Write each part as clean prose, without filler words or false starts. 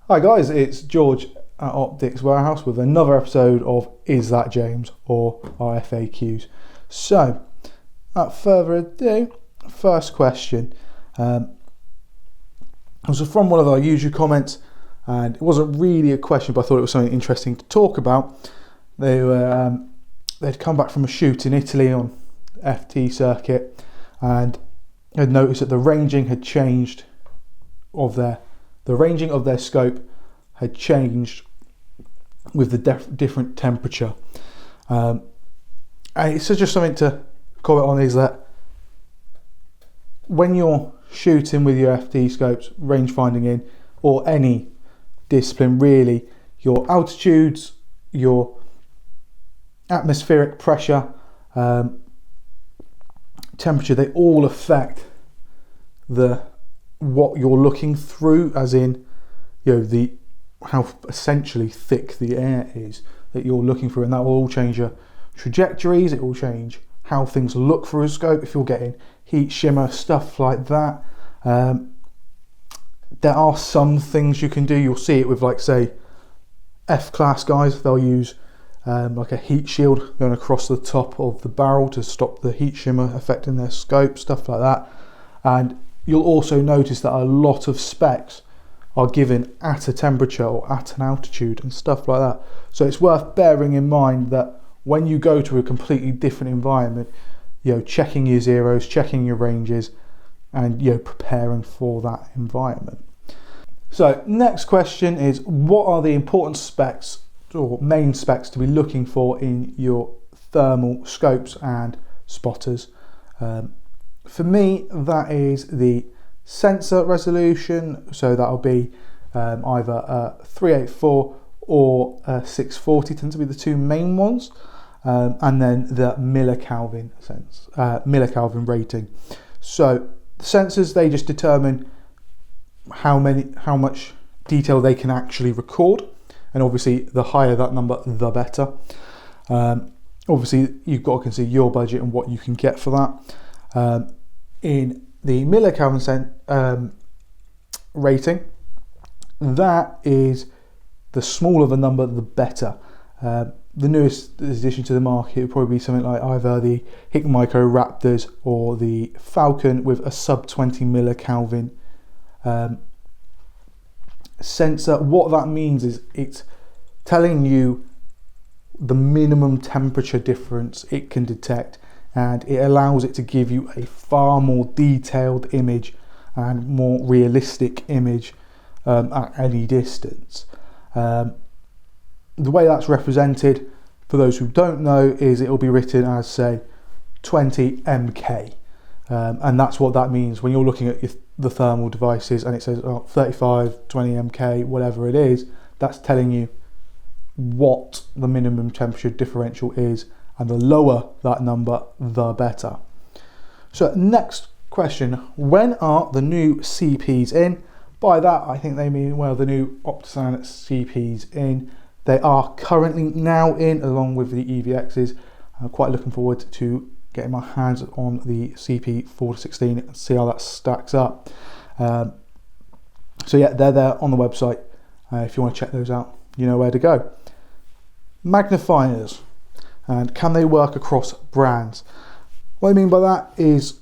Hi guys, it's George at Optics Warehouse with another episode of Is That James or our FAQs. So, without further ado, first question was from one of our usual comments, and it wasn't really a question, but I thought it was something interesting to talk about. They'd come back from a shoot in Italy on FT circuit and had noticed that the ranging had changed of their scope had changed with the different temperature. And it's just something to comment on, is that when you're shooting with your FT scopes, range finding in, or any discipline really, your altitudes, your atmospheric pressure, temperature, they all affect what you're looking through, as in, how essentially thick the air is that you're looking through, and that will all change your trajectories. It will change how things look through a scope if you're getting heat, shimmer, stuff like that. There are some things you can do. You'll see it with, like, say, F-class guys. They'll use like a heat shield going across the top of the barrel to stop the heat shimmer affecting their scope, stuff like that. And you'll also notice that a lot of specs are given at a temperature or at an altitude and stuff like that. So it's worth bearing in mind that when you go to a completely different environment, checking your zeros, checking your ranges, and preparing for that environment. So next question is, what are the important specs or main specs to be looking for in your thermal scopes and spotters? For me, that is the sensor resolution, so that'll be either a 384 or a 640 tend to be the two main ones, and then the millikelvin rating. So the sensors, they just determine how much detail they can actually record, and obviously the higher that number, the better. Obviously you've got to consider your budget and what you can get for that. In the millikelvin rating, that is, the smaller the number, the better. The newest addition to the market would probably be something like either the Hikmicro Raptors or the Falcon with a sub 20 millikelvin sensor. What that means is it's telling you the minimum temperature difference it can detect, and it allows it to give you a far more detailed image and more realistic image at any distance. The way that's represented, for those who don't know, is it will be written as, say, 20 MK, and that's what that means when you're looking at the thermal devices and it says 35, 20 MK, whatever it is. That's telling you what the minimum temperature differential is, and the lower that number, the better. So next question, when are the new CPs in? By that I think they mean, well, the new Optisan CPs in. They are currently now in, along with the EVXs. I'm quite looking forward to getting my hands on the CP 4-16 and see how that stacks up. So yeah, they're there on the website. If you want to check those out, you know where to go. Magnifiers, and can they work across brands? What I mean by that is,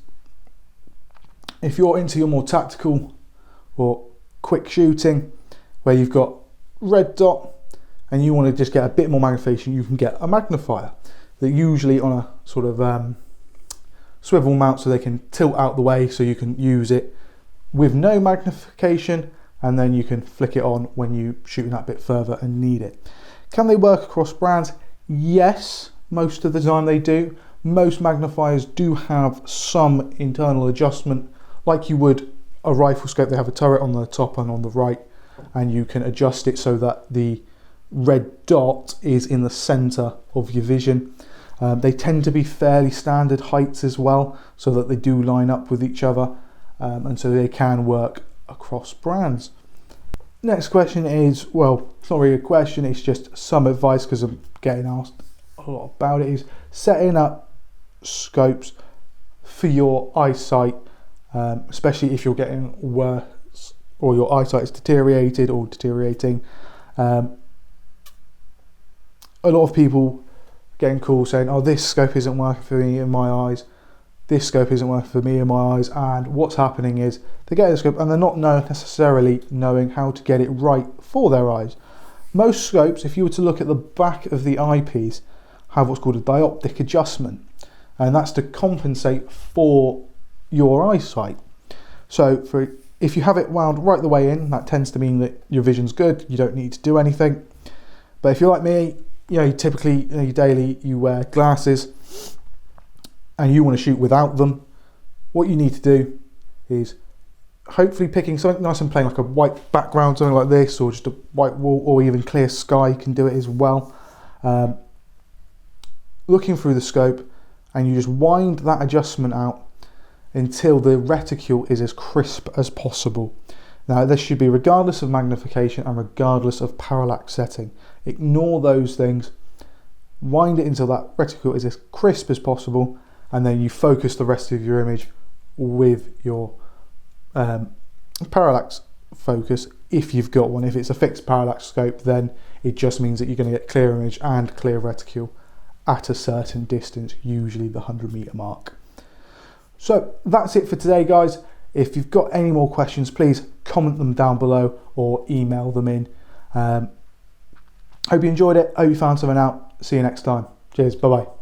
if you're into your more tactical or quick shooting, where you've got red dot and you want to just get a bit more magnification, you can get a magnifier. They're usually on a sort of swivel mount, so they can tilt out the way, so you can use it with no magnification, and then you can flick it on when you're shooting that bit further and need it. Can they work across brands? Yes, most of the time they do. Most magnifiers do have some internal adjustment, like you would a rifle scope. They have a turret on the top and on the right, and you can adjust it so that the red dot is in the center of your vision. They tend to be fairly standard heights as well, so that they do line up with each other, and so they can work across brands. Next question is, well, it's not really a question, it's just some advice, because I'm getting asked a lot about it, is setting up scopes for your eyesight, especially if you're getting worse or your eyesight is deteriorated or deteriorating. A lot of people getting calls saying, oh, this scope isn't working for me in my eyes, this scope isn't working for me in my eyes, and what's happening is they get the scope and they're not necessarily knowing how to get it right for their eyes. Most scopes, if you were to look at the back of the eyepiece, have what's called a dioptic adjustment, and that's to compensate for your eyesight. So if you have it wound right the way in, that tends to mean that your vision's good, you don't need to do anything. But if you're like me, you typically, daily you wear glasses and you want to shoot without them, what you need to do is hopefully picking something nice and plain, like a white background, something like this, or just a white wall, or even clear sky can do it as well. Looking through the scope, and you just wind that adjustment out until the reticule is as crisp as possible. Now this should be regardless of magnification and regardless of parallax setting. Ignore those things, wind it until that reticule is as crisp as possible, and then you focus the rest of your image with your parallax focus, if you've got one. If it's a fixed parallax scope, then it just means that you're going to get clear image and clear reticule at a certain distance, usually the 100-meter mark. So that's it for today, guys. If you've got any more questions, please comment them down below or email them in. Hope you enjoyed it. Hope you found something out. See you next time. Cheers. Bye bye.